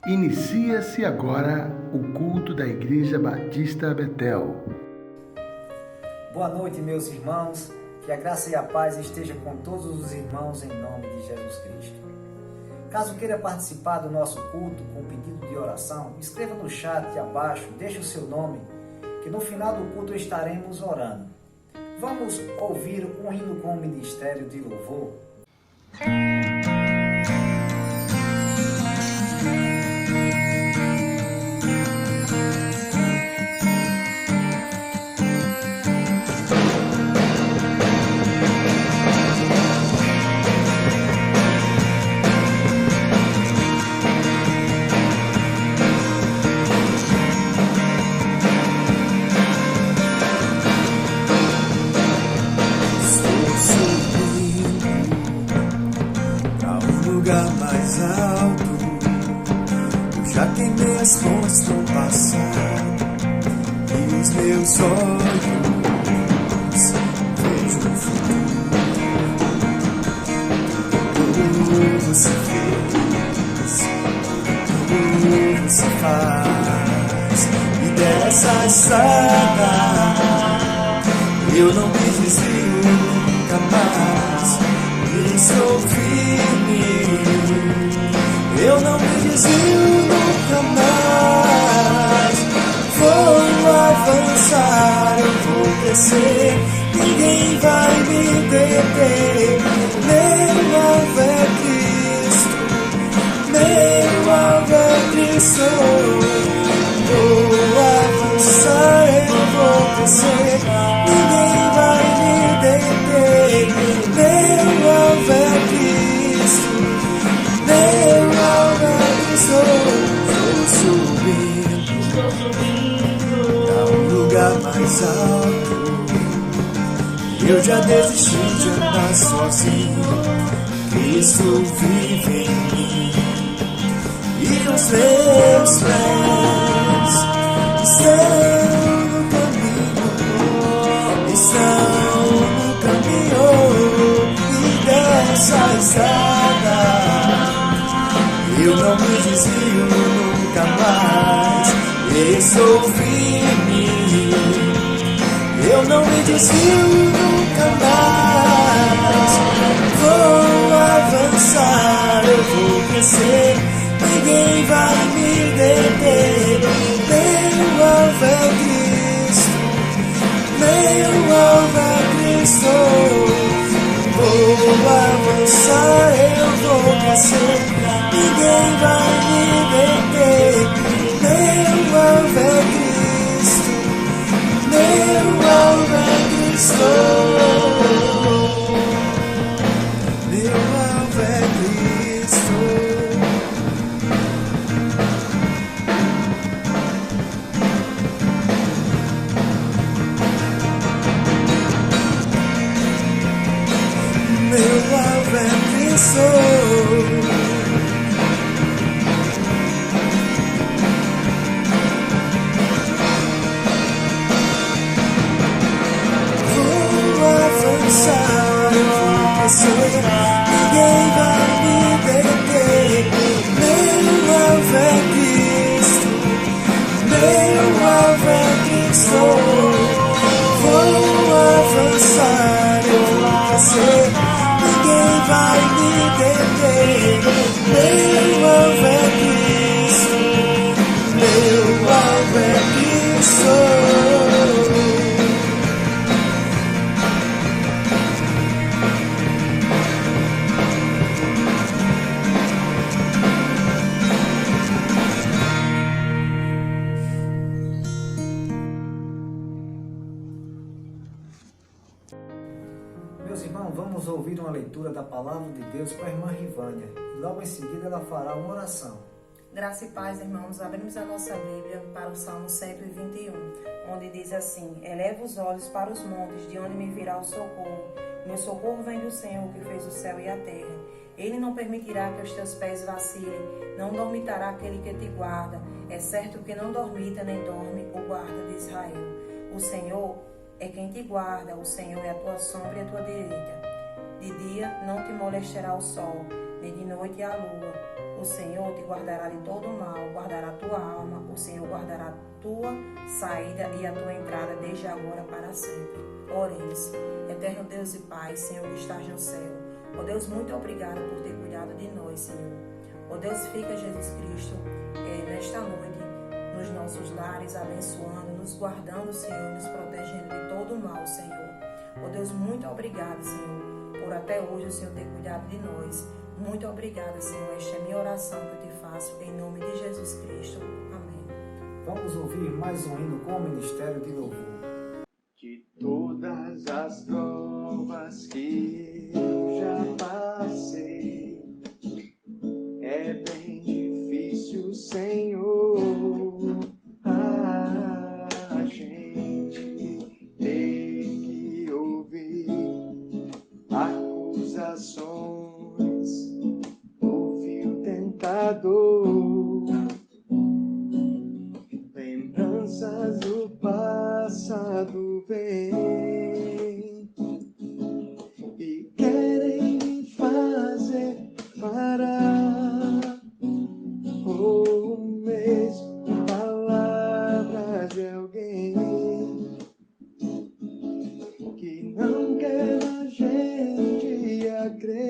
Inicia-se agora o culto da Igreja Batista Betel. Boa noite, meus irmãos. Que a graça e a paz esteja com todos os irmãos em nome de Jesus Cristo. Caso queira participar do nosso culto com pedido de oração, escreva no chat abaixo, deixe o seu nome, que no final do culto estaremos orando. Vamos ouvir um hino com o Ministério de Louvor. Já queimei as pontes do passado e os meus olhos vejo o futuro. Tudo você fez, tudo você faz, e dessa estrada eu não me desvio nunca mais. E sou firme, eu não me desvio nunca mais. Vou avançar, eu vou crescer, ninguém vai me deter. Meu alvo é Cristo, meu alvo é Cristo. Vou avançar, eu vou crescer, ninguém vai me deter. Meu alvo é Cristo, meu alvo é Cristo. Estou subindo a um lugar mais alto. Eu já desisti de andar sozinho. Cristo vive em mim, e os meus pés estão no caminho, e dessa estrada eu não me desvio nunca mais. Estou firme, eu não me desvio nunca mais. Vou avançar, eu vou crescer, ninguém vai me deter. Meu alvo é Cristo, meu alvo é Cristo. Vou avançar, eu vou crescer, ninguém vai me deter. Meu alvo é Cristo, meu alvo é Cristo. Meu alvo é Cristo. Meu alvo é Cristo. Ninguém vai me deter. Meu alvo é Cristo, meu alvo é Cristo. Vou avançar, eu vou crescer, ninguém vai me deter. Meu alvo é Cristo, meu alvo é Cristo. Meus irmãos, vamos ouvir uma leitura da Palavra de Deus com a irmã Rivânia. E logo em seguida ela fará uma oração. Graça e paz, irmãos. Abrimos a nossa Bíblia para o Salmo 121, onde diz assim: Eleva os olhos para os montes, de onde me virá o socorro. Meu socorro vem do Senhor, que fez o céu e a terra. Ele não permitirá que os teus pés vacilem, não dormitará aquele que te guarda. É certo que não dormita nem dorme o guarda de Israel. O Senhor é quem te guarda, o Senhor é a tua sombra e a tua direita. De dia não te molestará o sol, nem de noite a lua. O Senhor te guardará de todo mal, guardará a tua alma, o Senhor guardará a tua saída e a tua entrada desde agora para sempre. Oremos. Eterno Deus e Pai, Senhor que estás no céu. Ó Deus, muito obrigado por ter cuidado de nós, Senhor. Ó Deus, fica Jesus Cristo nesta noite nos nossos lares, abençoando, nos guardando, Senhor, nos protegendo de todo o mal, Senhor. Ó Deus, muito obrigado, Senhor, por até hoje o Senhor ter cuidado de nós. Muito obrigada, Senhor. Esta é a minha oração que eu te faço, em nome de Jesus Cristo. Amém. Vamos ouvir mais um hino com o Ministério de Louvor. De todas as provas que eu já passei, é bem difícil, Senhor, a gente ter que ouvir acusações, ouvir o tentador, lembranças do passado vem e querem me fazer parar, ou mesmo palavras de alguém que não quer a gente acreditar.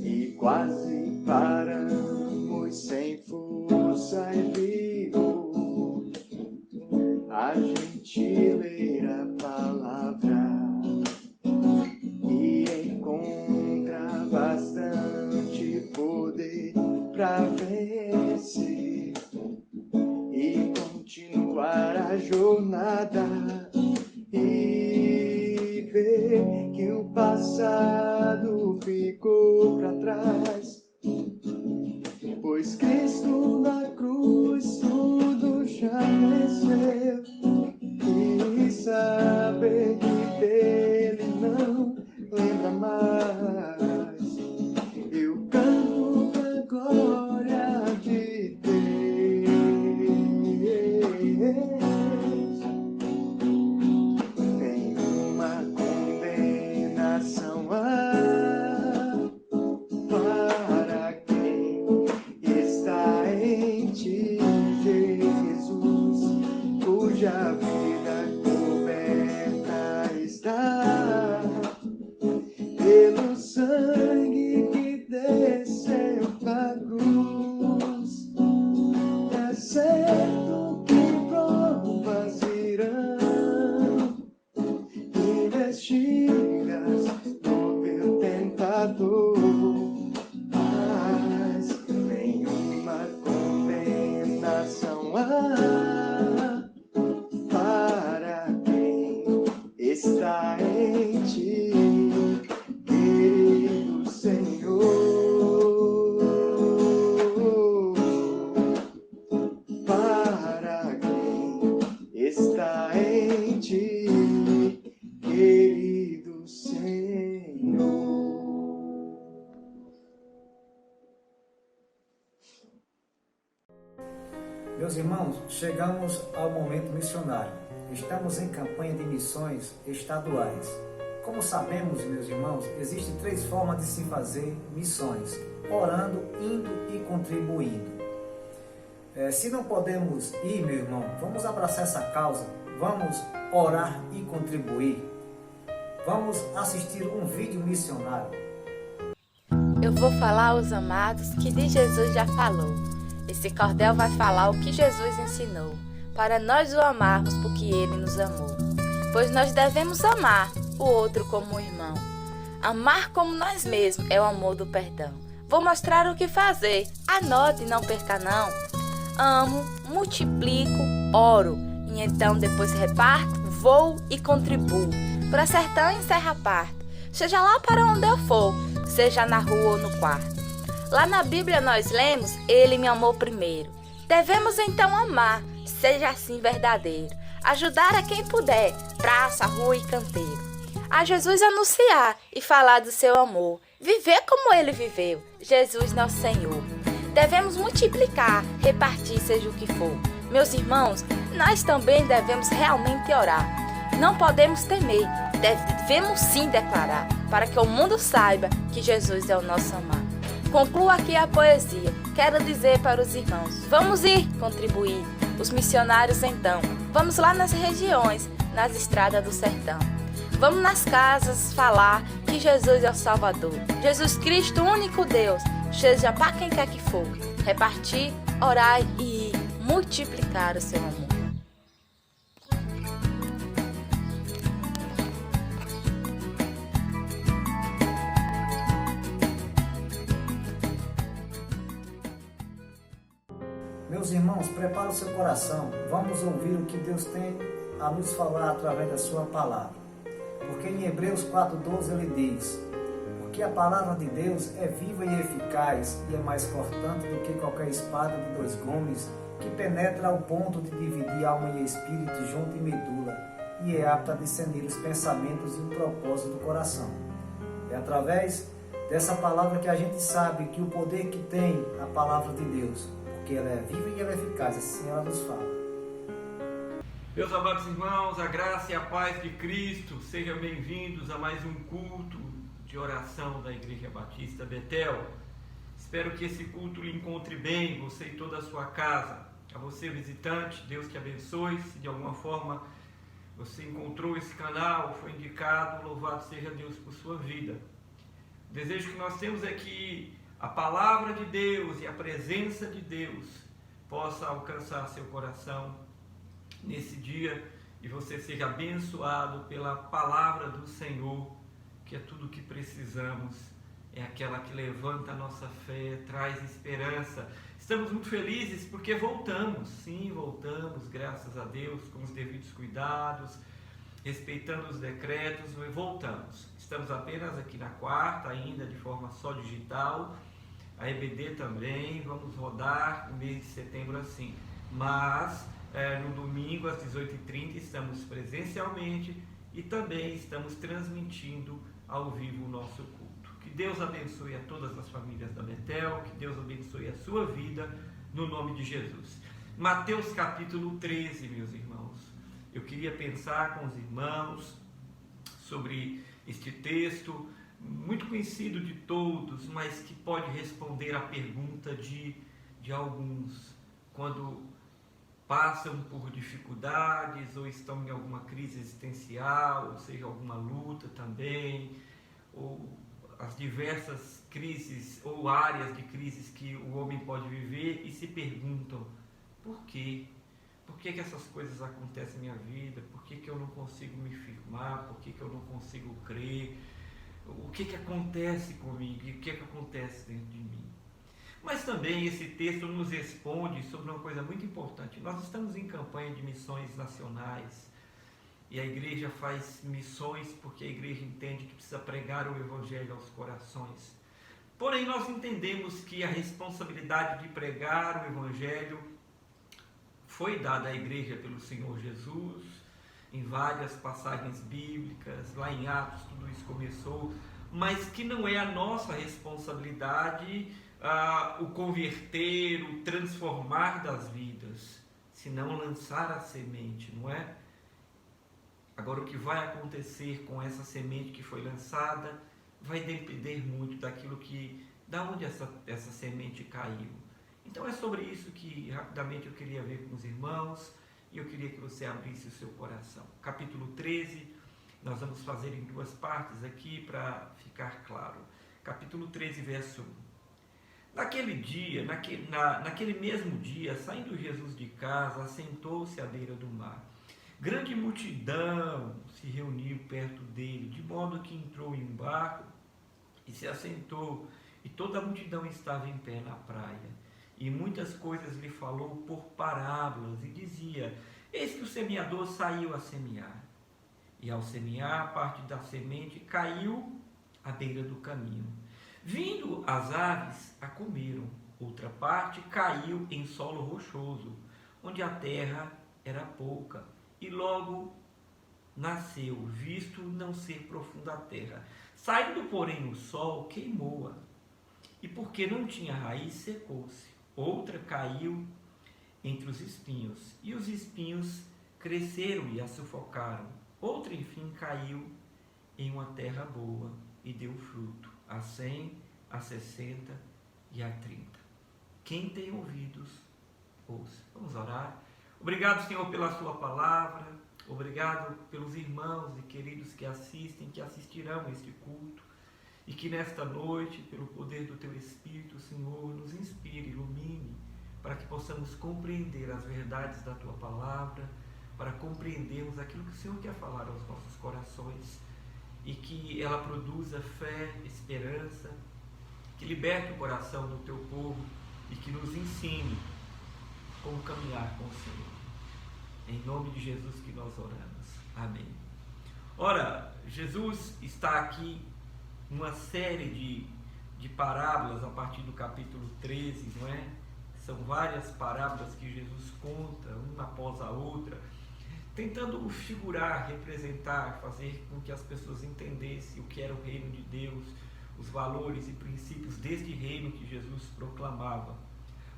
E quase paramos sem força e vigor, a gente ler a palavra e encontra bastante poder para vencer e continuar a jornada e ver que o passado ficou para trás, pois Cristo na cruz tudo já venceu, e saber que dele não lembra mais. Eu canto pra glória de Deus. Nenhuma condenação há para quem está em ti, Jesus, cuja vida coberta está pelo sangue que desceu da cruz. É certo que provas virão, investidas no meu tentador, mas nenhuma condenação há para quem está em ti, querido Senhor. Para quem está em ti, querido Senhor. Meus irmãos, chegamos ao momento missionário. Estamos em campanha de missões estaduais. Como sabemos, meus irmãos, existem 3 formas de se fazer missões: orando, indo e contribuindo. Se não podemos ir, meu irmão, vamos abraçar essa causa, vamos orar e contribuir. Vamos assistir um vídeo missionário. Eu vou falar aos amados que de Jesus já falou. Esse cordel vai falar o que Jesus ensinou, para nós o amarmos porque Ele nos amou. Pois nós devemos amar o outro como um irmão. Amar como nós mesmos é o amor do perdão. Vou mostrar o que fazer, anote, não perca não. Amo, multiplico, oro, e então depois reparto, vou e contribuo. Para sertão e serra parto, seja lá para onde eu for, seja na rua ou no quarto. Lá na Bíblia nós lemos, Ele me amou primeiro. Devemos então amar, seja assim verdadeiro. Ajudar a quem puder, praça, rua e canteiro. A Jesus anunciar e falar do seu amor. Viver como Ele viveu, Jesus nosso Senhor. Devemos multiplicar, repartir, seja o que for. Meus irmãos, nós também devemos realmente orar. Não podemos temer, devemos sim declarar, para que o mundo saiba que Jesus é o nosso amado. Concluo aqui a poesia. Quero dizer para os irmãos, vamos ir contribuir. Os missionários então, vamos lá nas regiões, nas estradas do sertão. Vamos nas casas falar que Jesus é o Salvador. Jesus Cristo, o único Deus, seja para quem quer que for. Repartir, orar e multiplicar o seu amor. Meus irmãos, prepare o seu coração. Vamos ouvir o que Deus tem a nos falar através da sua palavra. Porque em Hebreus 4:12 ele diz: porque a palavra de Deus é viva e eficaz e é mais cortante do que qualquer espada de 2 gumes, que penetra ao ponto de dividir alma e espírito, junto e medula, e é apta a discernir os pensamentos e o propósito do coração. É através dessa palavra que a gente sabe que o poder que tem a palavra de Deus, porque ela é viva e ela é eficaz, assim ela nos fala. Meus amados irmãos, a graça e a paz de Cristo, sejam bem-vindos a mais um culto de oração da Igreja Batista Betel. Espero que esse culto lhe encontre bem, você e toda a sua casa. A você, visitante, Deus te abençoe. Se de alguma forma você encontrou esse canal, foi indicado, louvado seja Deus por sua vida. O desejo que nós temos é que a palavra de Deus e a presença de Deus possa alcançar seu coração nesse dia e você seja abençoado pela palavra do Senhor, que é tudo o que precisamos, é aquela que levanta a nossa fé, traz esperança. Estamos muito felizes porque voltamos, sim, voltamos, graças a Deus, com os devidos cuidados, respeitando os decretos, voltamos. Estamos apenas aqui na quarta, ainda de forma só digital, a EBD também, vamos rodar no mês de setembro assim, mas no domingo às 18h30 estamos presencialmente e também estamos transmitindo ao vivo o nosso culto. Que Deus abençoe a todas as famílias da Betel, que Deus abençoe a sua vida, no nome de Jesus. Mateus capítulo 13, meus irmãos. Eu queria pensar com os irmãos sobre este texto, muito conhecido de todos, mas que pode responder à pergunta de alguns, quando passam por dificuldades ou estão em alguma crise existencial, ou seja, alguma luta também, ou as diversas crises ou áreas de crises que o homem pode viver e se perguntam: por quê? Por que essas coisas acontecem na minha vida? Por que eu não consigo me firmar? Por que eu não consigo crer? O que acontece comigo? E o que acontece dentro de mim? Mas também esse texto nos responde sobre uma coisa muito importante. Nós estamos em campanha de missões nacionais e a igreja faz missões porque a igreja entende que precisa pregar o evangelho aos corações. Porém, nós entendemos que a responsabilidade de pregar o evangelho foi dada à igreja pelo Senhor Jesus, em várias passagens bíblicas, lá em Atos tudo isso começou, mas que não é a nossa responsabilidade o converter, o transformar das vidas, senão lançar a semente, não é? Agora, o que vai acontecer com essa semente que foi lançada vai depender muito daquilo da onde essa semente caiu. Então é sobre isso que rapidamente eu queria ver com os irmãos e eu queria que você abrisse o seu coração. Capítulo 13, nós vamos fazer em 2 partes aqui para ficar claro. Capítulo 13, verso 1. Naquele dia, naquele mesmo dia, saindo Jesus de casa, assentou-se à beira do mar. Grande multidão se reuniu perto dele, de modo que entrou em um barco e se assentou, e toda a multidão estava em pé na praia. E muitas coisas lhe falou por parábolas, e dizia: eis que o semeador saiu a semear. E ao semear, parte da semente caiu à beira do caminho. Vindo as aves, a comeram. Outra parte caiu em solo rochoso, onde a terra era pouca, e logo nasceu, visto não ser profunda a terra. Saindo, porém, o sol, queimou-a, e porque não tinha raiz, secou-se. Outra caiu entre os espinhos, e os espinhos cresceram e a sufocaram. Outra, enfim, caiu em uma terra boa e deu fruto, a 100, a 60 e a 30. Quem tem ouvidos, ouça. Vamos orar. Obrigado, Senhor, pela sua palavra. Obrigado pelos irmãos e queridos que assistem, que assistirão a este culto. E que nesta noite, pelo poder do Teu Espírito, Senhor, nos inspire, ilumine, para que possamos compreender as verdades da Tua palavra, para compreendermos aquilo que o Senhor quer falar aos nossos corações, e que ela produza fé, esperança, que liberte o coração do Teu povo e que nos ensine como caminhar com o Senhor. Em nome de Jesus que nós oramos. Amém. Ora, Jesus está aqui numa série de parábolas a partir do capítulo 13, não é? São várias parábolas que Jesus conta, uma após a outra, tentando figurar, representar, fazer com que as pessoas entendessem o que era o reino de Deus, os valores e princípios deste reino que Jesus proclamava.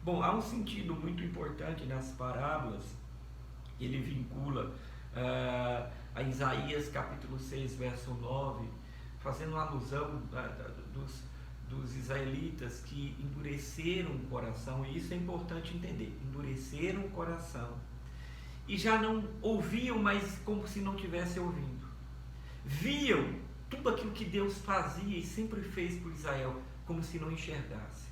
Bom, há um sentido muito importante nas parábolas. Ele vincula a Isaías capítulo 6, verso 9, fazendo uma alusão dos israelitas que endureceram o coração, e isso é importante entender, endureceram o coração, e já não ouviam mais como se não tivessem ouvindo, viam tudo aquilo que Deus fazia e sempre fez por Israel, como se não enxergasse.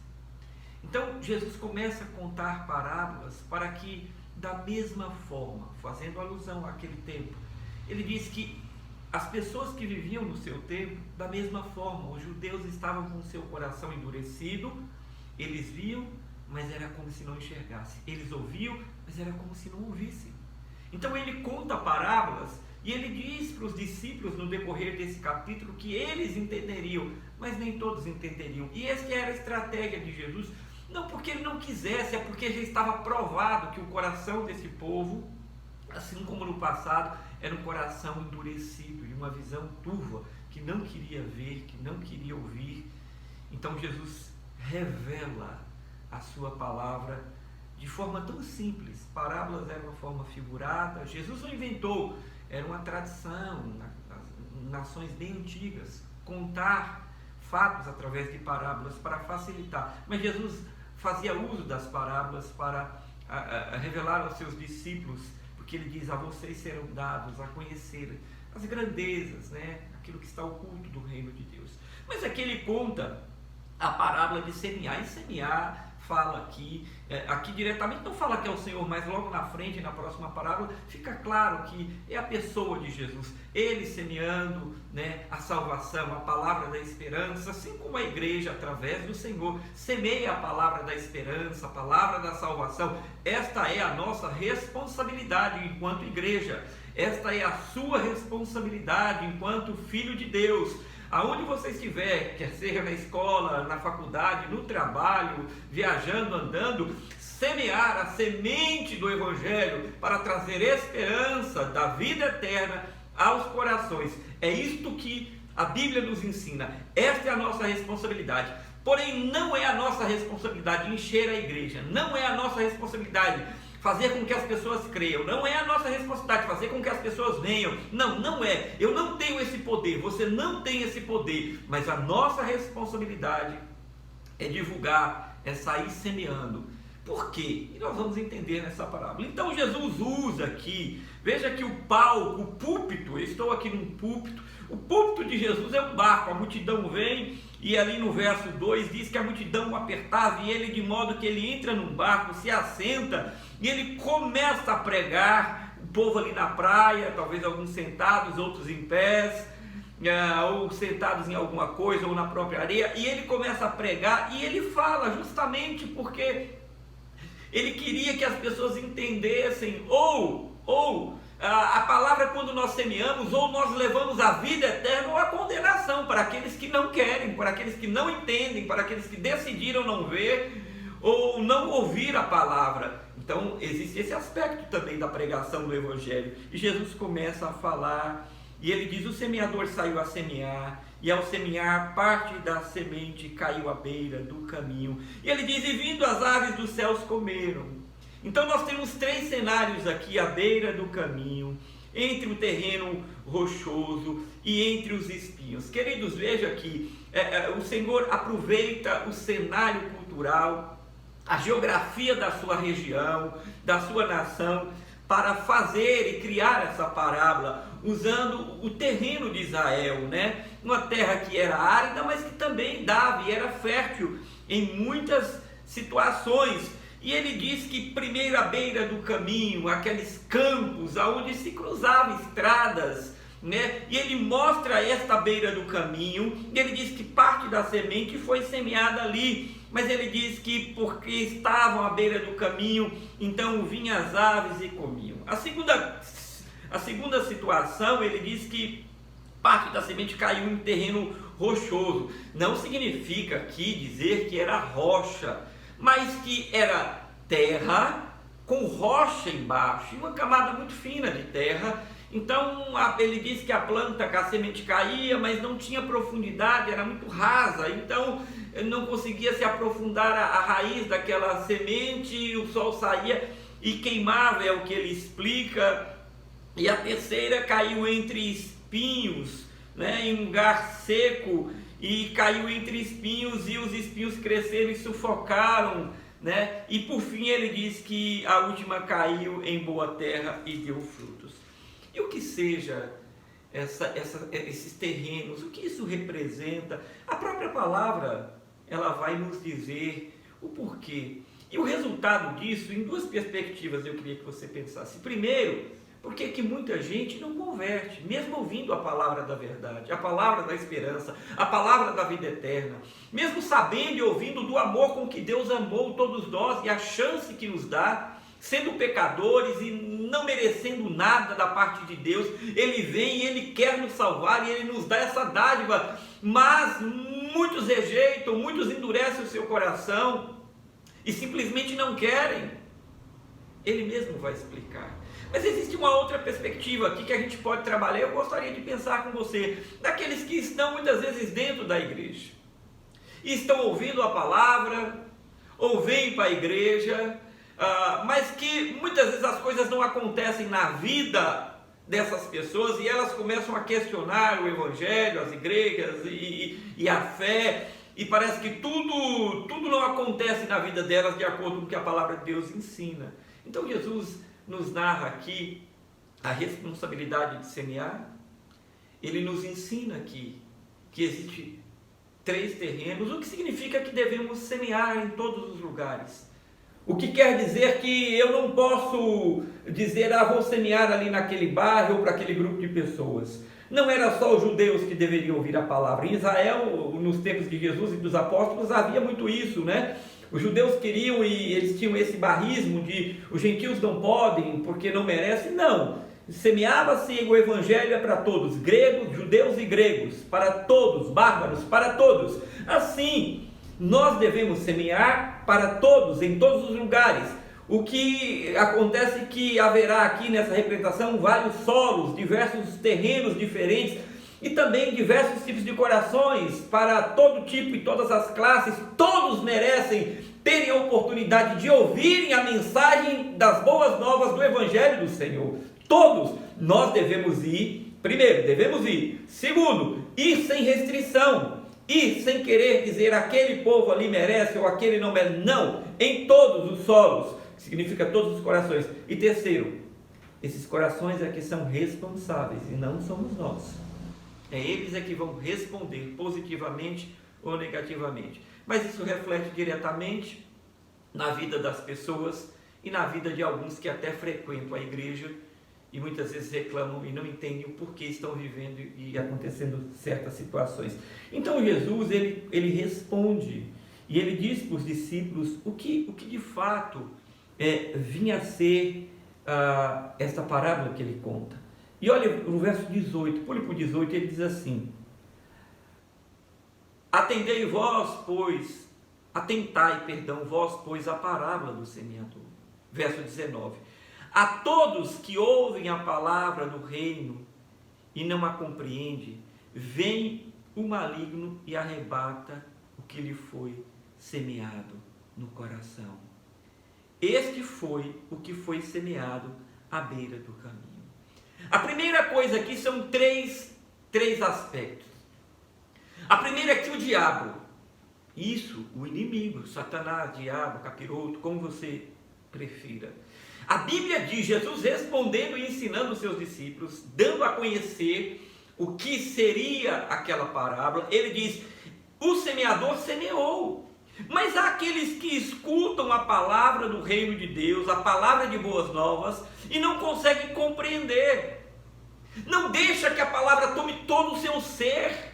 Então Jesus começa a contar parábolas para que, da mesma forma, fazendo alusão àquele tempo, ele diz que as pessoas que viviam no seu tempo, da mesma forma, os judeus estavam com o seu coração endurecido, eles viam, mas era como se não enxergassem, eles ouviam, mas era como se não ouvissem. Então ele conta parábolas e ele diz para os discípulos no decorrer desse capítulo que eles entenderiam, mas nem todos entenderiam. E essa era a estratégia de Jesus, não porque ele não quisesse, é porque já estava provado que o coração desse povo, assim como no passado, era um coração endurecido, de uma visão turva, que não queria ver, que não queria ouvir. Então Jesus revela a sua palavra de forma tão simples. Parábolas eram uma forma figurada, Jesus não inventou, era uma tradição, nas nações bem antigas, contar fatos através de parábolas para facilitar. Mas Jesus fazia uso das parábolas para revelar aos seus discípulos, porque ele diz: a vocês serão dados a conhecer as grandezas, né? Aquilo que está oculto do reino de Deus. Mas aqui ele conta a parábola de semear, e semear fala aqui diretamente, não fala que é o Senhor, mas logo na frente, na próxima parábola, fica claro que é a pessoa de Jesus, ele semeando, né, a salvação, a palavra da esperança, assim como a igreja, através do Senhor, semeia a palavra da esperança, a palavra da salvação. Esta é a nossa responsabilidade enquanto igreja, esta é a sua responsabilidade enquanto filho de Deus. Aonde você estiver, quer seja na escola, na faculdade, no trabalho, viajando, andando, semear a semente do Evangelho para trazer esperança da vida eterna aos corações. É isto que a Bíblia nos ensina. Esta é a nossa responsabilidade. Porém, não é a nossa responsabilidade encher a igreja. Não é a nossa responsabilidade fazer com que as pessoas creiam, não é a nossa responsabilidade fazer com que as pessoas venham, não é, eu não tenho esse poder, você não tem esse poder, mas a nossa responsabilidade é divulgar, é sair semeando. Por quê? E nós vamos entender nessa parábola. Então Jesus usa aqui, veja que o palco, o púlpito, eu estou aqui num púlpito, o púlpito de Jesus é um barco, a multidão vem, e ali no verso 2 diz que a multidão o apertava, e ele, de modo que ele entra num barco, se assenta, e ele começa a pregar, o povo ali na praia, talvez alguns sentados, outros em pés, ou sentados em alguma coisa, ou na própria areia, e ele começa a pregar, e ele fala justamente porque ele queria que as pessoas entendessem, a palavra, quando nós semeamos, ou nós levamos a vida eterna ou a condenação para aqueles que não querem, para aqueles que não entendem, para aqueles que decidiram não ver ou não ouvir a palavra. Então existe esse aspecto também da pregação do Evangelho, e Jesus começa a falar, e ele diz: o semeador saiu a semear, e ao semear parte da semente caiu à beira do caminho, e ele diz: e vindo as aves dos céus comeram. Então nós temos três cenários aqui: à beira do caminho, entre o terreno rochoso e entre os espinhos. Queridos, veja que o Senhor aproveita o cenário cultural, a geografia da sua região, da sua nação, para fazer e criar essa parábola, usando o terreno de Israel, né? Uma terra que era árida, mas que também dava e era fértil em muitas situações. E ele diz que primeiro à beira do caminho, aqueles campos onde se cruzavam estradas, né? E ele mostra esta beira do caminho, e ele diz que parte da semente foi semeada ali, mas ele diz que porque estavam à beira do caminho, então vinham as aves e comiam. A segunda situação, ele diz que parte da semente caiu em terreno rochoso. Não significa aqui dizer que era rocha, mas que era terra com rocha embaixo, uma camada muito fina de terra. Então ele diz que a planta, que a semente caía, mas não tinha profundidade, era muito rasa, então não conseguia se aprofundar a raiz daquela semente, o sol saía e queimava, é o que ele explica. E a terceira caiu entre espinhos, né, em um lugar seco, e caiu entre espinhos, e os espinhos cresceram e sufocaram, né? E por fim ele diz que a última caiu em boa terra e deu frutos. E o que seja esses terrenos, o que isso representa? A própria palavra, ela vai nos dizer o porquê. E o resultado disso, em duas perspectivas, eu queria que você pensasse. Primeiro, porque que muita gente não converte, mesmo ouvindo a palavra da verdade, a palavra da esperança, a palavra da vida eterna, mesmo sabendo e ouvindo do amor com que Deus amou todos nós e a chance que nos dá, sendo pecadores e não merecendo nada da parte de Deus, Ele vem e Ele quer nos salvar e Ele nos dá essa dádiva, mas muitos rejeitam, muitos endurecem o seu coração e simplesmente não querem. Ele mesmo vai explicar. Mas existe uma outra perspectiva aqui que a gente pode trabalhar. Eu gostaria de pensar com você, daqueles que estão muitas vezes dentro da igreja, e estão ouvindo a palavra, ou vêm para a igreja, mas que muitas vezes as coisas não acontecem na vida dessas pessoas, e elas começam a questionar o evangelho, as igrejas e a fé, e parece que tudo não acontece na vida delas de acordo com o que a palavra de Deus ensina. Então Jesus nos narra aqui a responsabilidade de semear. Ele nos ensina aqui que existe 3 terrenos, o que significa que devemos semear em todos os lugares. O que quer dizer que eu não posso dizer, vou semear ali naquele bairro ou para aquele grupo de pessoas. Não era só os judeus que deveriam ouvir a palavra. Em Israel, nos tempos de Jesus e dos apóstolos, havia muito isso, né? Os judeus queriam e eles tinham esse barrismo de os gentios não podem porque não merecem. Não, semeava-se o evangelho para todos, gregos, judeus e gregos, para todos, bárbaros, para todos. Assim, nós devemos semear para todos, em todos os lugares. O que acontece é que haverá aqui nessa representação vários solos, diversos terrenos diferentes, e também diversos tipos de corações, para todo tipo e todas as classes. Todos merecem terem a oportunidade de ouvirem a mensagem das boas novas do Evangelho do Senhor. Todos nós devemos ir. Primeiro, devemos ir. Segundo, ir sem restrição, ir sem querer dizer aquele povo ali merece ou aquele não merece. Não, em todos os solos, que significa todos os corações. E terceiro, esses corações é que são responsáveis e não somos nós. Eles é que vão responder positivamente ou negativamente. Mas isso reflete diretamente na vida das pessoas e na vida de alguns que até frequentam a igreja e muitas vezes reclamam e não entendem o porquê estão vivendo e acontecendo certas situações. Então Jesus, ele responde e ele diz para os discípulos o que de fato vinha a ser esta parábola que ele conta. E olha no verso 18, pule para o 18, ele diz assim: atentai, vós, pois, a parábola do semeador. Verso 19: a todos que ouvem a palavra do reino e não a compreendem, vem o maligno e arrebata o que lhe foi semeado no coração. Este foi o que foi semeado à beira do caminho. A primeira coisa aqui são três aspectos. A primeira é que o diabo, o inimigo, Satanás, diabo, capiroto, como você prefira. A Bíblia diz, Jesus respondendo e ensinando os seus discípulos, dando a conhecer o que seria aquela parábola, ele diz, o semeador semeou. Mas há aqueles que escutam a palavra do reino de Deus, a palavra de boas novas, e não conseguem compreender. Não deixa que a palavra tome todo o seu ser.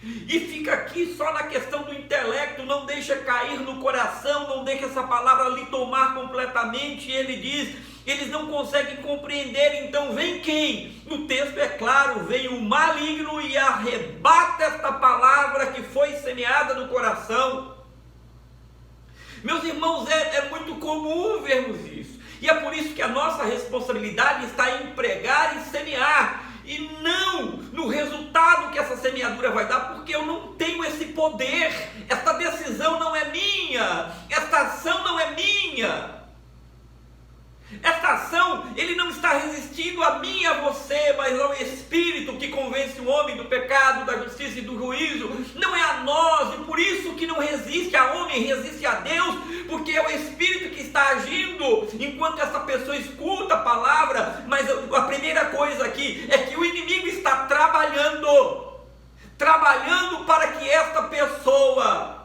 E fica aqui só na questão do intelecto, não deixa cair no coração, não deixa essa palavra lhe tomar completamente. E ele diz, eles não conseguem compreender. Então vem quem? No texto é claro, vem o maligno e arrebata esta palavra que foi semeada no coração. Meus irmãos, é muito comum vermos isso. E é por isso que a nossa responsabilidade está em pregar e semear. E não no resultado que essa semeadura vai dar, porque eu não tenho esse poder. Esta decisão não é minha. Esta ação não é minha. Esta ação, ele não está resistindo a mim e a você, mas ao Espírito que convence o homem do pecado, da justiça e do juízo. Não é a nós, e por isso que não resiste a homem, resiste a Deus, porque é o Espírito que está agindo, enquanto essa pessoa escuta a palavra. Mas a primeira coisa aqui é que o inimigo está trabalhando para que esta pessoa,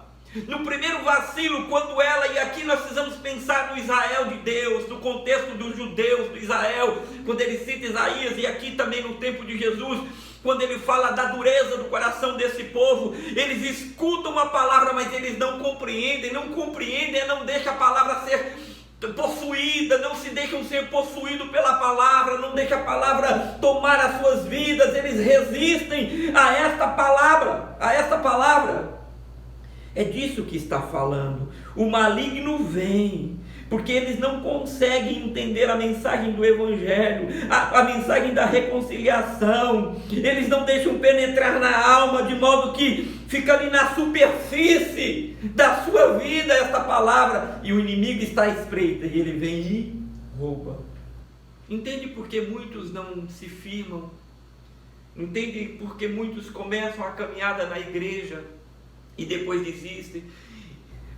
no primeiro vacilo, quando ela, e aqui nós precisamos pensar no Israel de Deus, no contexto dos judeus do Israel, quando ele cita Isaías, e aqui também no tempo de Jesus, quando ele fala da dureza do coração desse povo, eles escutam a palavra, mas eles não compreendem, não deixam a palavra ser possuída, não se deixam ser possuídos pela palavra, não deixam a palavra tomar as suas vidas, eles resistem a esta palavra. É disso que está falando. O maligno vem, porque eles não conseguem entender a mensagem do Evangelho, a mensagem da reconciliação. Eles não deixam penetrar na alma, de modo que fica ali na superfície da sua vida esta palavra. E o inimigo está à espreita, e ele vem e rouba. Entende por que muitos não se firmam? Entende por que muitos começam a caminhada na igreja e depois desistem?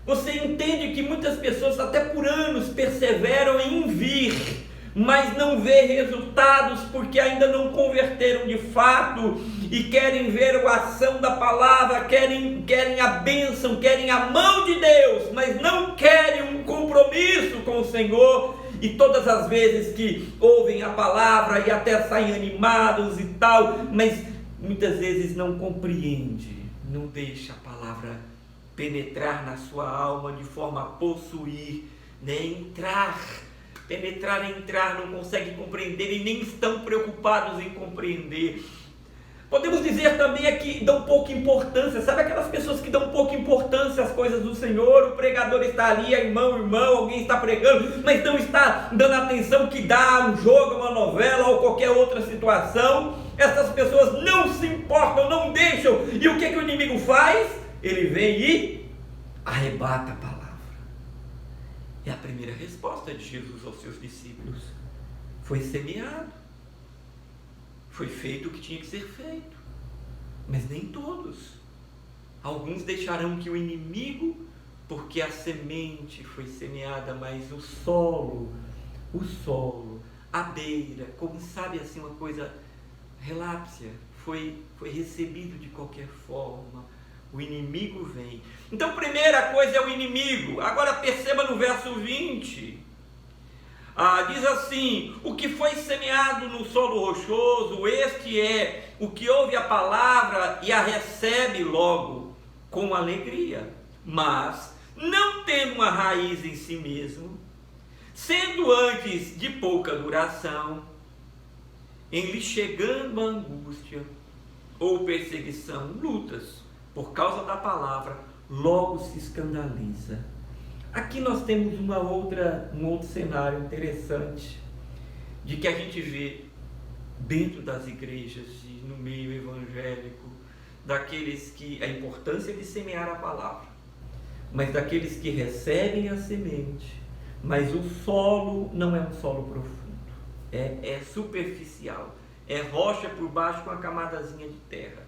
Você entende que muitas pessoas até por anos perseveram em vir, mas não vê resultados porque ainda não converteram de fato e querem ver a ação da palavra, querem a bênção, querem a mão de Deus, mas não querem um compromisso com o Senhor. E todas as vezes que ouvem a palavra e até saem animados e tal, mas muitas vezes não compreende, não deixa a palavra penetrar na sua alma de forma a possuir, né? Entrar, não consegue compreender e nem estão preocupados em compreender. Podemos dizer também que dão pouca importância, sabe aquelas pessoas que dão pouca importância às coisas do Senhor? O pregador está ali, irmão, alguém está pregando, mas não está dando atenção que dá um jogo, uma novela ou qualquer outra situação. Essas pessoas não se importam, não deixam. E o que o inimigo faz? Ele vem e arrebata a palavra. É a primeira resposta de Jesus aos seus discípulos. Foi semeado. Foi feito o que tinha que ser feito. Mas nem todos. Alguns deixarão que o inimigo, porque a semente foi semeada, mas o solo, a beira, como sabe assim uma coisa relápsia, foi recebido de qualquer forma. O inimigo vem. Então, primeira coisa é o inimigo. Agora perceba no verso 20. Diz assim: o que foi semeado no solo rochoso, este é o que ouve a palavra e a recebe logo com alegria, mas não tendo uma raiz em si mesmo, sendo antes de pouca duração, em lhe chegando a angústia ou perseguição, lutas, por causa da palavra, logo se escandaliza. Aqui nós temos um outro cenário interessante, de que a gente vê dentro das igrejas e no meio evangélico, daqueles que, a importância de semear a palavra, mas daqueles que recebem a semente, mas o solo não é um solo profundo, é superficial, é rocha por baixo com uma camadazinha de terra.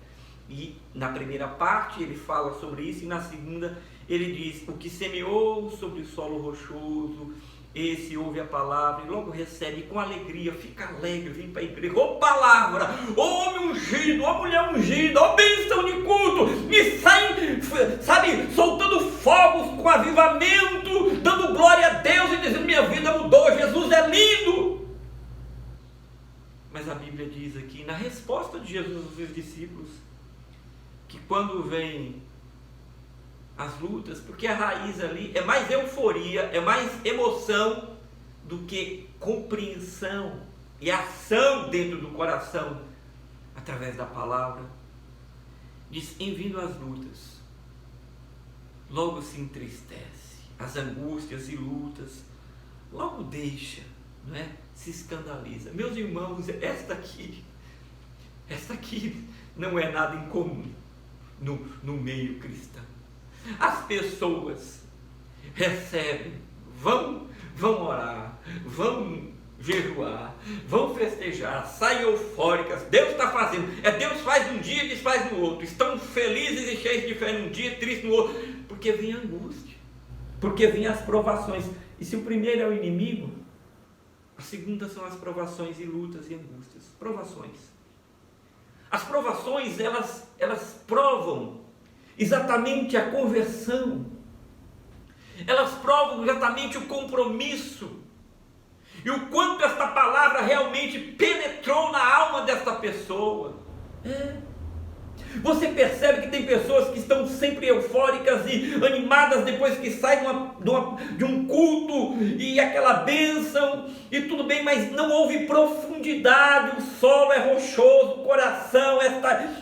E na primeira parte ele fala sobre isso, e na segunda ele diz: o que semeou sobre o solo rochoso, esse ouve a palavra e logo recebe com alegria, fica alegre, vem para a igreja, ô palavra, ô homem ungido, ô mulher ungida, ô bênção de culto, e saem, sabe, soltando fogos com avivamento, dando glória a Deus e dizendo: minha vida mudou, Jesus é lindo. Mas a Bíblia diz aqui, na resposta de Jesus aos seus discípulos, que quando vem as lutas, porque a raiz ali é mais euforia, é mais emoção do que compreensão e ação dentro do coração, através da palavra, diz: em vindo as lutas, logo se entristece, as angústias e lutas, logo deixa, não é? Se escandaliza. Meus irmãos, esta aqui não é nada incomum no meio cristão. As pessoas recebem, vão orar, vão jejuar, vão festejar, saem eufóricas. Deus está fazendo, Deus faz num dia e desfaz no outro. Estão felizes e cheios de fé num dia, tristes no outro, porque vem a angústia, porque vem as provações. E se o primeiro é o inimigo, a segunda são as provações e lutas e angústias. Provações. As provações, elas provam exatamente a conversão. Elas provam exatamente o compromisso. E o quanto esta palavra realmente penetrou na alma desta pessoa. Você percebe que tem pessoas que estão sempre eufóricas e animadas depois que saem de um culto e aquela bênção e tudo bem, mas não houve profundidade. O solo é rochoso, o coração,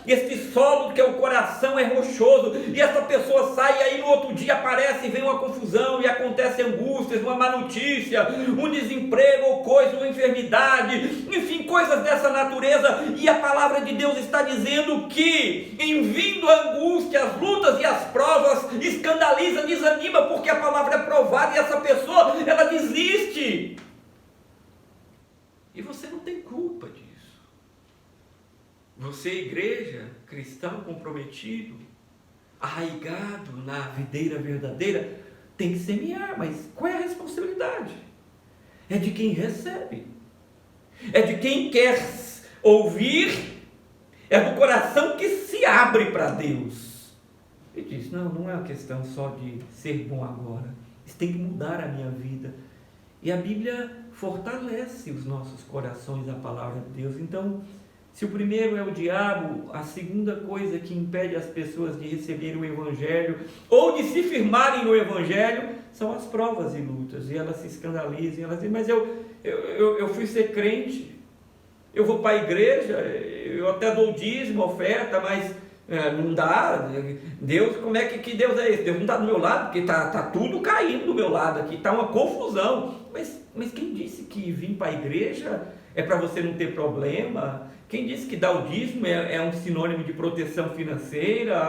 este solo que é o coração é rochoso, e essa pessoa sai e aí no outro dia aparece e vem uma confusão e acontece angústias, uma má notícia, um desemprego ou coisa, uma enfermidade, enfim, coisas dessa natureza. E a palavra de Deus está dizendo que em vindo a angústia, as lutas e as provas, escandaliza, desanima, porque a palavra é provada e essa pessoa, ela desiste. E você não tem culpa disso. Você, igreja, cristão comprometido, arraigado na videira verdadeira, tem que semear. Mas qual é a responsabilidade? É de quem recebe, é de quem quer ouvir, é do coração que se abre para Deus. E diz: não é uma questão só de ser bom agora, isso tem que mudar a minha vida. E a Bíblia fortalece os nossos corações, a palavra de Deus. Então, se o primeiro é o diabo, a segunda coisa que impede as pessoas de receberem o Evangelho ou de se firmarem no Evangelho são as provas e lutas. E elas se escandalizam, elas dizem: mas eu fui ser crente, eu vou para a igreja, eu até dou dízimo, oferta, mas não dá. Deus, como é que Deus é esse? Deus não está do meu lado, porque está tudo caindo do meu lado aqui, está uma confusão. Mas quem disse que vir para a igreja é para você não ter problema? Quem disse que dar o dízimo é um sinônimo de proteção financeira?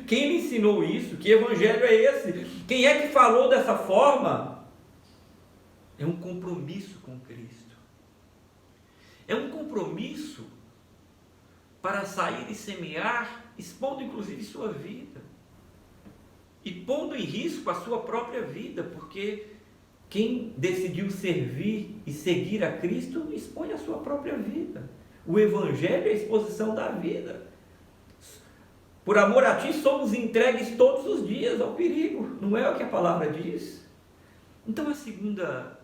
Quem lhe ensinou isso? Que evangelho é esse? Quem é que falou dessa forma? É um compromisso com Cristo. É um compromisso para sair e semear, expondo inclusive sua vida. E pondo em risco a sua própria vida, porque quem decidiu servir e seguir a Cristo expõe a sua própria vida. O Evangelho é a exposição da vida. Por amor a ti somos entregues todos os dias ao perigo. Não é o que a palavra diz? Então a segunda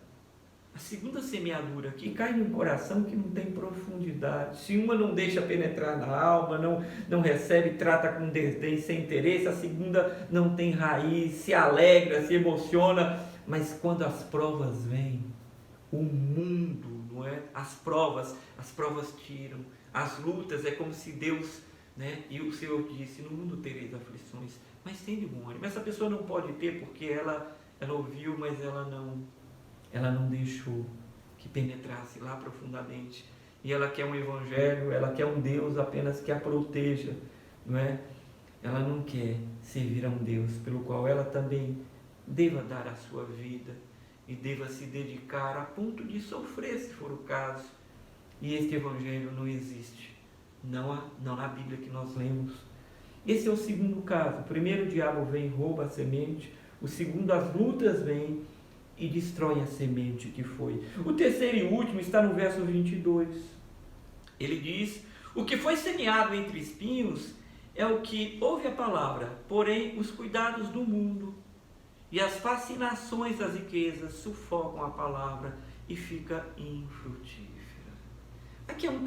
semeadura aqui cai num coração que não tem profundidade. Se uma não deixa penetrar na alma, não recebe, trata com desdém, sem interesse, a segunda não tem raiz, se alegra, se emociona, mas quando as provas vêm, o mundo, não é? As provas tiram, as lutas, é como se Deus, né? E o Senhor disse: no mundo tereis aflições, mas tende bom ânimo. Essa pessoa não pode ter porque ela ouviu, mas ela não deixou que penetrasse lá profundamente. E ela quer um evangelho, ela quer um Deus apenas que a proteja, não é? Ela não quer servir a um Deus pelo qual ela também deva dar a sua vida e deva se dedicar a ponto de sofrer, se for o caso. E este evangelho não existe, não na Bíblia que nós lemos. Esse é o segundo caso. O primeiro, o diabo vem e rouba a semente. O segundo, as lutas vêm e destrói a semente que foi. O terceiro e último está no verso 22. Ele diz: o que foi semeado entre espinhos é o que ouve a palavra, porém os cuidados do mundo e as fascinações das riquezas sufocam a palavra e fica infrutífera. Aqui é uma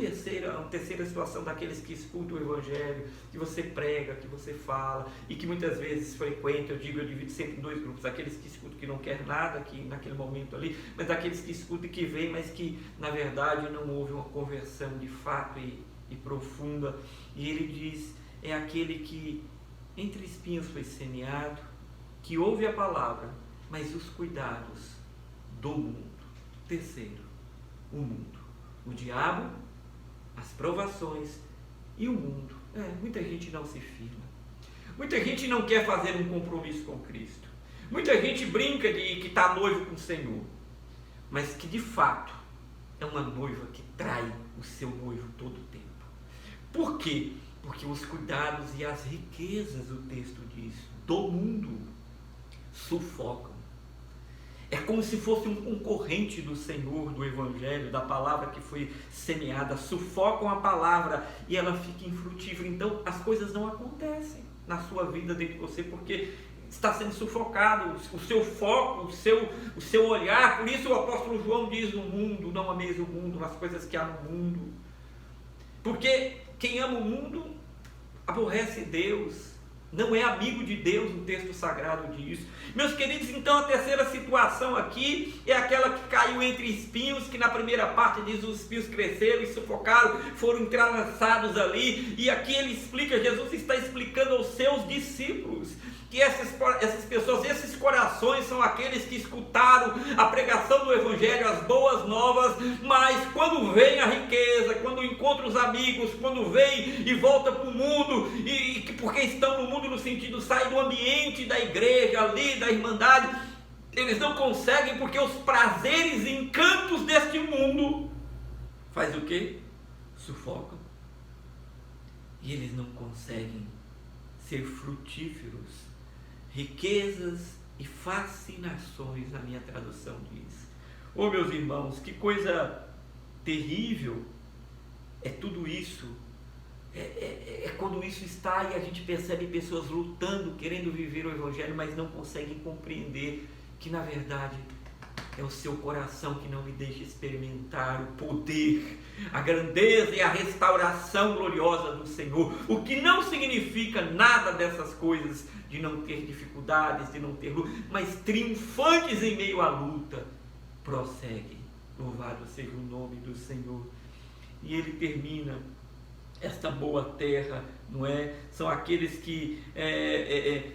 terceira situação daqueles que escutam o evangelho, que você prega, que você fala e que muitas vezes frequenta. Eu divido sempre em dois grupos: aqueles que escutam que não quer nada aqui naquele momento ali, mas aqueles que escutam e que veem, mas que na verdade não houve uma conversão de fato e profunda. E ele diz: é aquele que entre espinhos foi semeado, que ouve a palavra, mas os cuidados do mundo. Terceiro, o mundo. O diabo, as provações e o mundo. Muita gente não se firma. Muita gente não quer fazer um compromisso com Cristo. Muita gente brinca de que está noivo com o Senhor, mas que de fato é uma noiva que trai o seu noivo todo o tempo. Por quê? Porque os cuidados e as riquezas, o texto diz, do mundo sufocam. É como se fosse um concorrente do Senhor, do Evangelho, da palavra que foi semeada. Sufocam a palavra e ela fica infrutífera. Então as coisas não acontecem na sua vida dentro de você, porque está sendo sufocado o seu foco, o seu olhar. Por isso o apóstolo João diz: no mundo, não ameis o mundo, nas coisas que há no mundo. Porque quem ama o mundo aborrece Deus. Não é amigo de Deus, o texto sagrado diz. Meus queridos, então a terceira situação aqui é aquela que caiu entre espinhos, que na primeira parte diz: os espinhos cresceram e sufocaram, foram entrelaçados ali. E aqui ele explica, Jesus está explicando aos seus discípulos, que essas pessoas, esses corações são aqueles que escutaram a pregação do Evangelho, as boas novas, mas quando vem a riqueza, quando encontra os amigos, quando vem e volta para o mundo, porque estão no mundo no sentido, sai do ambiente da igreja ali, da irmandade, eles não conseguem, porque os prazeres e encantos deste mundo faz o quê? Sufocam. E eles não conseguem ser frutíferos. Riquezas e fascinações, na minha tradução diz. Oh, meus irmãos, que coisa terrível é tudo isso. É quando isso está e a gente percebe pessoas lutando, querendo viver o Evangelho, mas não conseguem compreender que na verdade é o seu coração que não lhe deixa experimentar o poder, a grandeza e a restauração gloriosa do Senhor. O que não significa nada dessas coisas, de não ter dificuldades, de não ter luta, mas triunfantes em meio à luta, prosseguem. Louvado seja o nome do Senhor. E ele termina: esta boa terra, não é? São aqueles que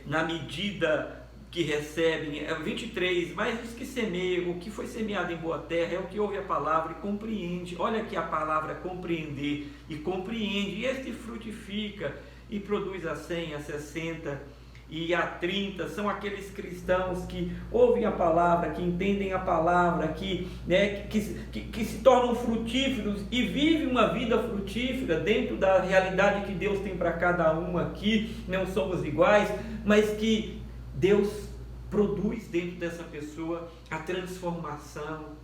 na medida que recebem, 23, mas os que semeiam, o que foi semeado em boa terra é o que ouve a palavra e compreende. Olha aqui a palavra compreender, e compreende, e este frutifica e produz a 100, a 60 e a 30, são aqueles cristãos que ouvem a palavra, que entendem a palavra, que se tornam frutíferos e vivem uma vida frutífera dentro da realidade que Deus tem para cada um aqui. Não somos iguais, mas que Deus produz dentro dessa pessoa a transformação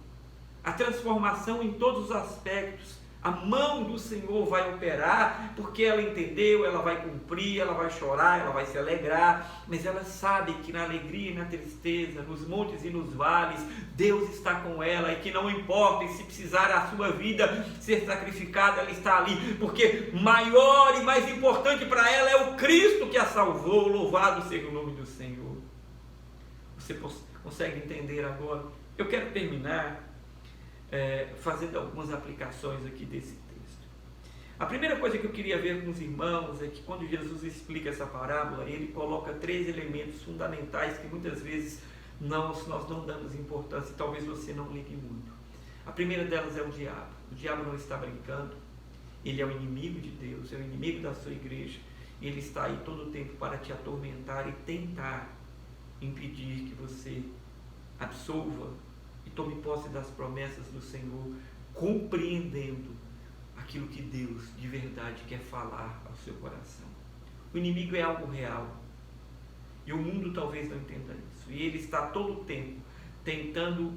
em todos os aspectos. A mão do Senhor vai operar, porque ela entendeu, ela vai cumprir, ela vai chorar, ela vai se alegrar, mas ela sabe que na alegria e na tristeza, nos montes e nos vales, Deus está com ela, e que não importa, e se precisar a sua vida ser sacrificada, ela está ali, porque maior e mais importante para ela é o Cristo que a salvou. Louvado seja o nome do Senhor. Você consegue entender agora? Eu quero terminar fazendo algumas aplicações aqui desse texto. A primeira coisa que eu queria ver com os irmãos é que quando Jesus explica essa parábola, ele coloca 3 elementos fundamentais que muitas vezes nós não damos importância, e talvez você não ligue muito. A primeira delas é o diabo. O diabo não está brincando, ele é o inimigo de Deus, é o inimigo da sua igreja. Ele está aí todo o tempo para te atormentar e tentar impedir que você absolva e tome posse das promessas do Senhor compreendendo aquilo que Deus de verdade quer falar ao seu coração. O inimigo é algo real e o mundo talvez não entenda isso, e ele está todo o tempo tentando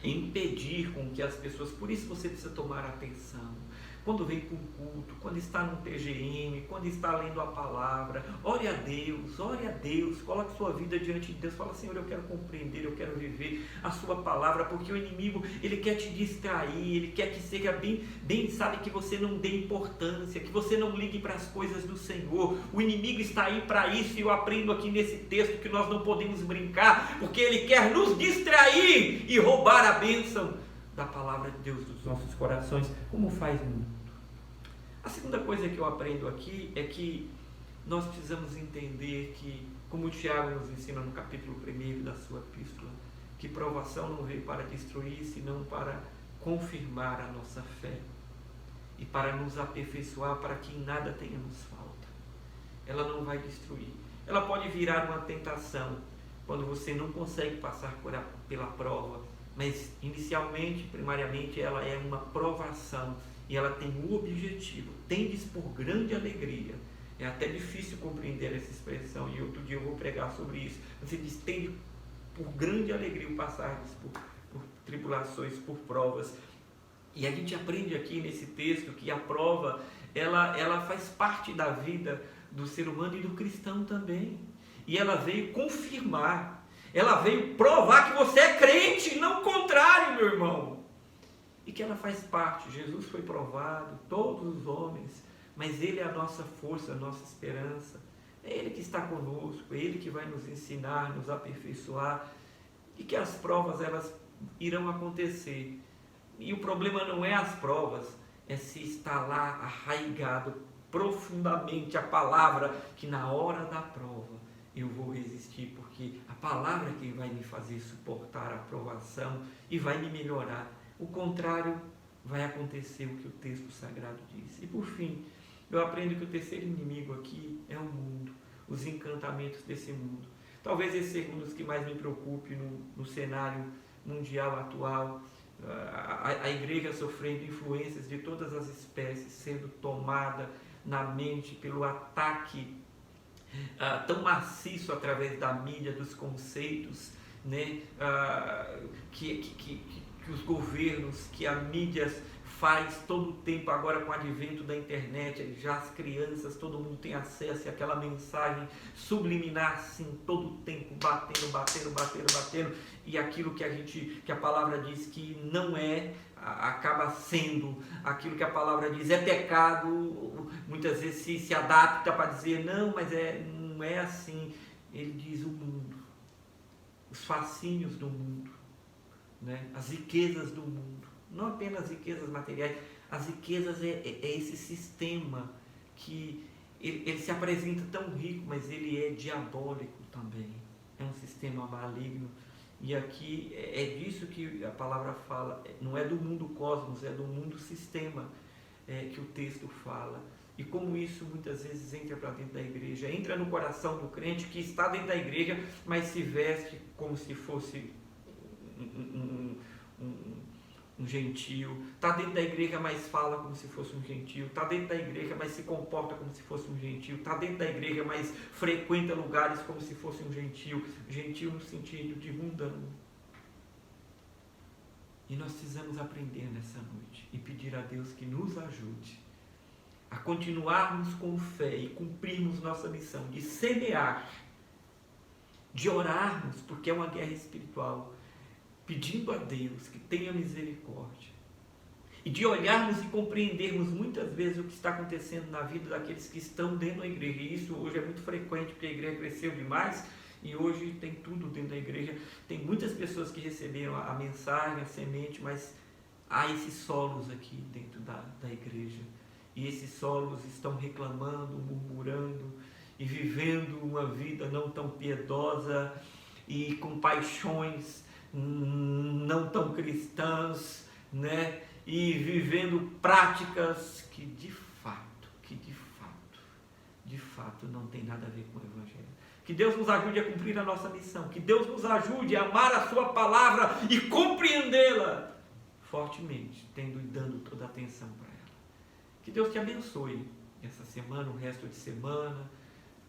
impedir com que as pessoas, por isso você precisa tomar atenção, quando vem para um culto, quando está no TGM, quando está lendo a palavra, ore a Deus, coloque sua vida diante de Deus, fala: Senhor, eu quero compreender, eu quero viver a sua palavra, porque o inimigo, ele quer te distrair, ele quer que seja bem, sabe, que você não dê importância, que você não ligue para as coisas do Senhor. O inimigo está aí para isso, e eu aprendo aqui nesse texto que nós não podemos brincar, porque ele quer nos distrair e roubar a bênção da palavra de Deus dos nossos corações, como faz muito. A segunda coisa que eu aprendo aqui é que nós precisamos entender que, como o Tiago nos ensina no capítulo 1 da sua epístola, que provação não veio para destruir, senão para confirmar a nossa fé e para nos aperfeiçoar, para que em nada tenhamos falta. Ela não vai destruir. Ela pode virar uma tentação quando você não consegue passar pela prova, mas inicialmente, primariamente, ela é uma provação. E ela tem um objetivo: tendes por grande alegria. É até difícil compreender essa expressão, e outro dia eu vou pregar sobre isso. Você diz: tende por grande alegria o passardes por tribulações, por provas. E a gente aprende aqui nesse texto que a prova, ela faz parte da vida do ser humano e do cristão também. E ela veio confirmar, ela veio provar que você é crente, não o contrário, meu irmão. E que ela faz parte. Jesus foi provado, todos os homens, mas Ele é a nossa força, a nossa esperança. É Ele que está conosco, é Ele que vai nos ensinar, nos aperfeiçoar, e que as provas, elas irão acontecer. E o problema não é as provas, é se está lá arraigado profundamente a palavra, que na hora da prova eu vou resistir, porque a palavra é quem vai me fazer suportar a provação e vai me melhorar. O contrário vai acontecer, o que o texto sagrado diz. E por fim, eu aprendo que o terceiro inimigo aqui é o mundo, os encantamentos desse mundo. Talvez esse seja um dos que mais me preocupe no cenário mundial atual. A igreja sofrendo influências de todas as espécies, sendo tomada na mente pelo ataque tão maciço através da mídia, dos conceitos, né? Que os governos, que a mídia faz todo o tempo, agora com o advento da internet, já as crianças, todo mundo tem acesso a aquela mensagem subliminar, assim, todo o tempo, batendo, e aquilo que a palavra diz que não é, acaba sendo, aquilo que a palavra diz é pecado, muitas vezes se adapta para dizer, não, mas não é assim. Ele diz o mundo, os fascínios do mundo, né? As riquezas do mundo, não apenas as riquezas materiais, as riquezas é esse sistema que ele se apresenta tão rico, mas ele é diabólico também, é um sistema maligno. E aqui é disso que a palavra fala, não é do mundo cosmos, é do mundo sistema que o texto fala. E como isso muitas vezes entra para dentro da igreja, entra no coração do crente que está dentro da igreja, mas se veste como se fosse um gentio, está dentro da igreja, mas fala como se fosse um gentio, está dentro da igreja, mas se comporta como se fosse um gentio, está dentro da igreja, mas frequenta lugares como se fosse um gentio no sentido de mundano. E nós precisamos aprender nessa noite e pedir a Deus que nos ajude a continuarmos com fé e cumprirmos nossa missão de semear, de orarmos, porque é uma guerra espiritual, pedindo a Deus que tenha misericórdia, e de olharmos e compreendermos muitas vezes o que está acontecendo na vida daqueles que estão dentro da igreja. E isso hoje é muito frequente, porque a igreja cresceu demais e hoje tem tudo dentro da igreja. Tem muitas pessoas que receberam a mensagem, a semente, mas há esses solos aqui dentro da igreja, e esses solos estão reclamando, murmurando e vivendo uma vida não tão piedosa e com paixões não tão cristãs, né? E vivendo práticas que de fato não tem nada a ver com o Evangelho. Que Deus nos ajude a cumprir a nossa missão, que Deus nos ajude a amar a sua palavra e compreendê-la fortemente, tendo e dando toda a atenção para ela. Que Deus te abençoe essa semana, o resto de semana.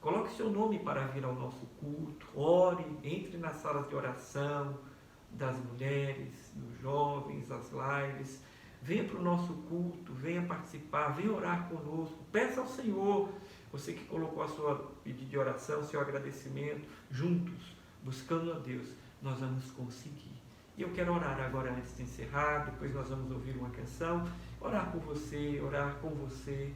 Coloque seu nome para vir ao nosso culto, ore, entre nas salas de oração das mulheres, dos jovens, as lives. Venha para o nosso culto, venha participar, venha orar conosco. Peça ao Senhor, você que colocou a sua pedido de oração, seu agradecimento, juntos, buscando a Deus, nós vamos conseguir. E eu quero orar agora antes de encerrar, depois nós vamos ouvir uma canção, orar por você, orar com você,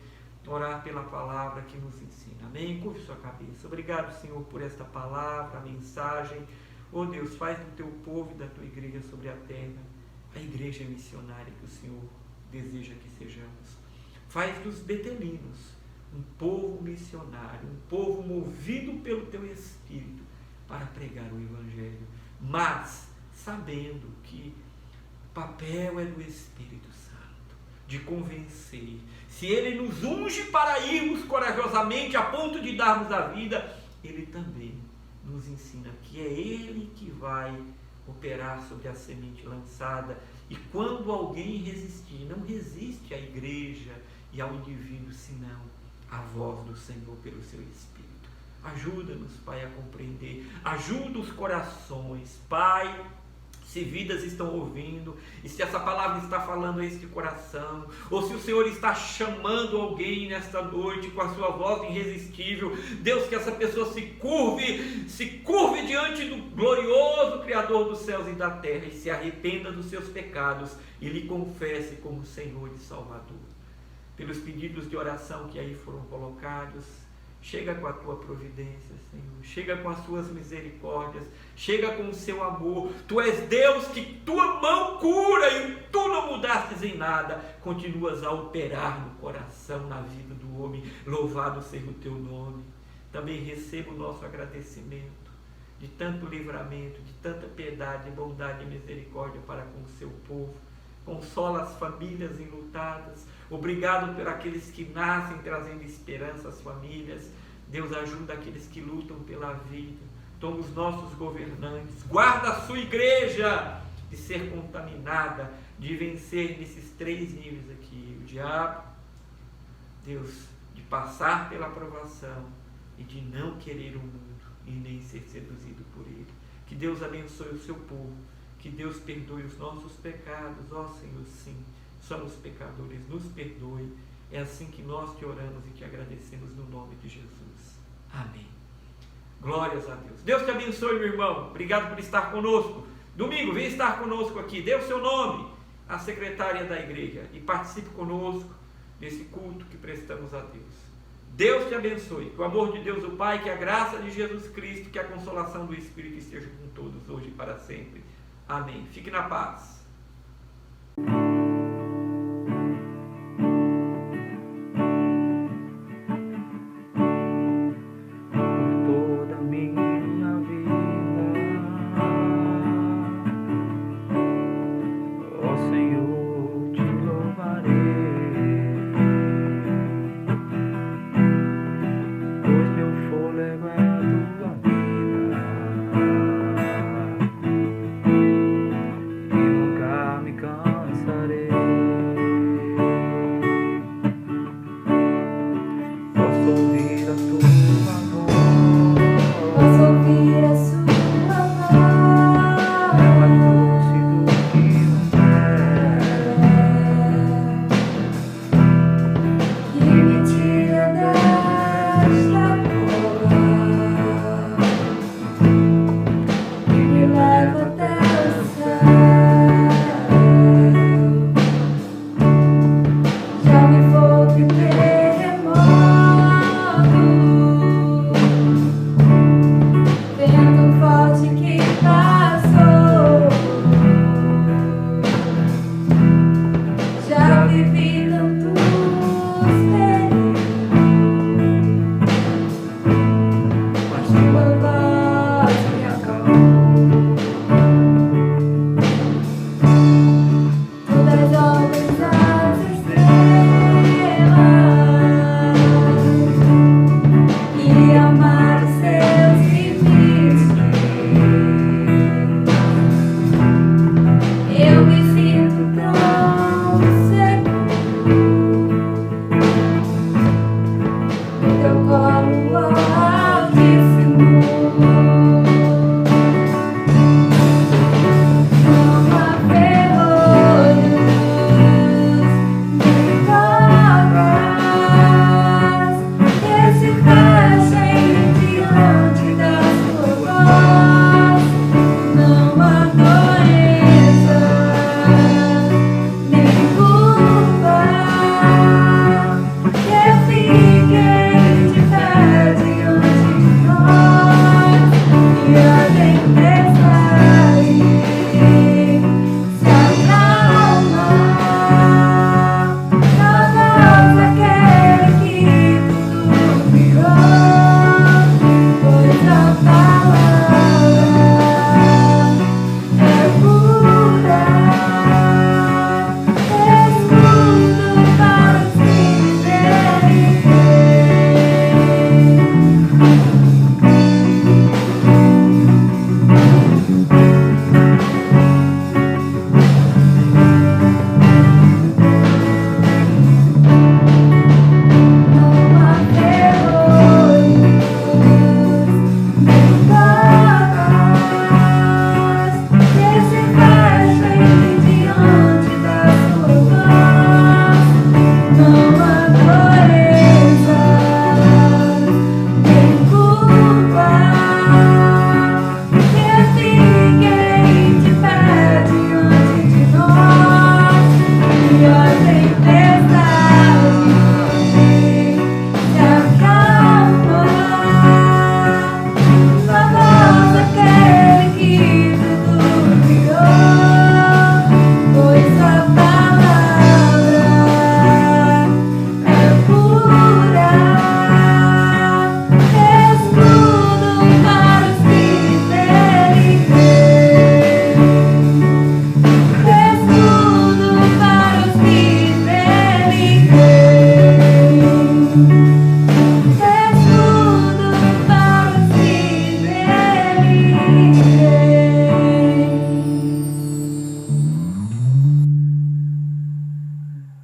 orar pela palavra que nos ensina. Amém? Curve sua cabeça. Obrigado, Senhor, por esta palavra, a mensagem. Oh Deus, faz do teu povo e da tua igreja sobre a terra a igreja missionária que o Senhor deseja que sejamos. Faz dos betelinos um povo missionário, um povo movido pelo teu Espírito para pregar o Evangelho, mas sabendo que o papel é do Espírito Santo, de convencer. Se Ele nos unge para irmos corajosamente a ponto de darmos a vida, Ele também nos ensina que é Ele que vai operar sobre a semente lançada. E quando alguém resistir, não resiste à igreja e ao indivíduo, senão à voz do Senhor pelo seu Espírito. Ajuda-nos, Pai, a compreender. Ajuda os corações, Pai. Se vidas estão ouvindo, e se essa palavra está falando a este coração, ou se o Senhor está chamando alguém nesta noite com a sua voz irresistível, Deus, que essa pessoa se curve diante do glorioso Criador dos céus e da terra, e se arrependa dos seus pecados, e lhe confesse como Senhor e Salvador. Pelos pedidos de oração que aí foram colocados, chega com a tua providência, Senhor. Chega com as tuas misericórdias. Chega com o seu amor. Tu és Deus que tua mão cura e tu não mudastes em nada. Continuas a operar no coração, na vida do homem. Louvado seja o teu nome. Também receba o nosso agradecimento de tanto livramento, de tanta piedade, bondade e misericórdia para com o seu povo. Consola as famílias enlutadas. Obrigado por aqueles que nascem trazendo esperança às famílias. Deus, ajuda aqueles que lutam pela vida. Toma os nossos governantes. Guarda a sua igreja de ser contaminada, de vencer nesses 3 níveis aqui. O diabo, Deus, de passar pela provação e de não querer o mundo e nem ser seduzido por ele. Que Deus abençoe o seu povo. Que Deus perdoe os nossos pecados. Ó Senhor, sim, somos pecadores, nos perdoe. É assim que nós te oramos e te agradecemos no nome de Jesus. Amém. Glórias a Deus. Deus te abençoe, meu irmão. Obrigado por estar conosco. Domingo, vem estar conosco aqui. Dê o seu nome à secretária da igreja e participe conosco desse culto que prestamos a Deus. Deus te abençoe. Que o amor de Deus, o Pai, que a graça de Jesus Cristo, que a consolação do Espírito esteja com todos hoje e para sempre. Amém. Fique na paz. Sua voz me acalmou.